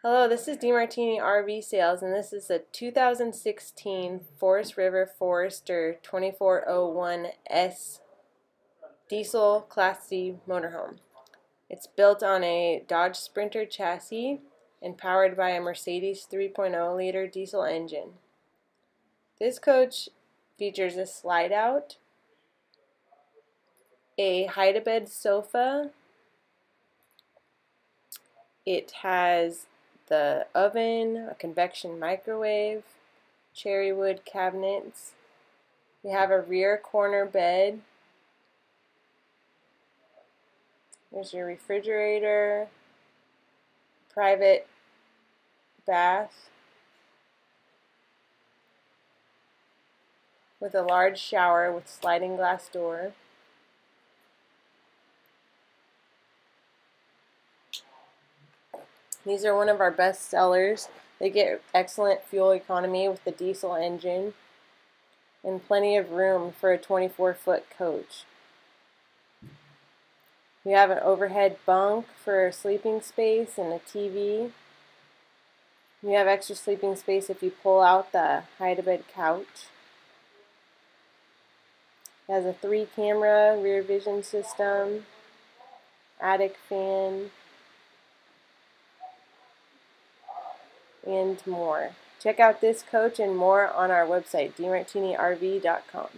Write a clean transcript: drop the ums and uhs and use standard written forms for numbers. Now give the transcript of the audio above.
Hello, this is DeMartini RV Sales, and this is a 2016 Forest River Forester 2401S diesel Class C motorhome. It's built on a Dodge Sprinter chassis and powered by a Mercedes 3.0 liter diesel engine. This coach features a slide out, a hide-a-bed sofa. It has the oven, a convection microwave, cherry wood cabinets. We have a rear corner bed. There's your refrigerator, private bath with a large shower with sliding glass door. These are one of our best sellers. They get excellent fuel economy with the diesel engine and plenty of room for a 24-foot coach. We have an overhead bunk for sleeping space and a TV. We have extra sleeping space if you pull out the hide-a-bed couch. It has a 3-camera rear vision system, attic fan, and more. Check out this coach and more on our website, DeMartiniRV.com.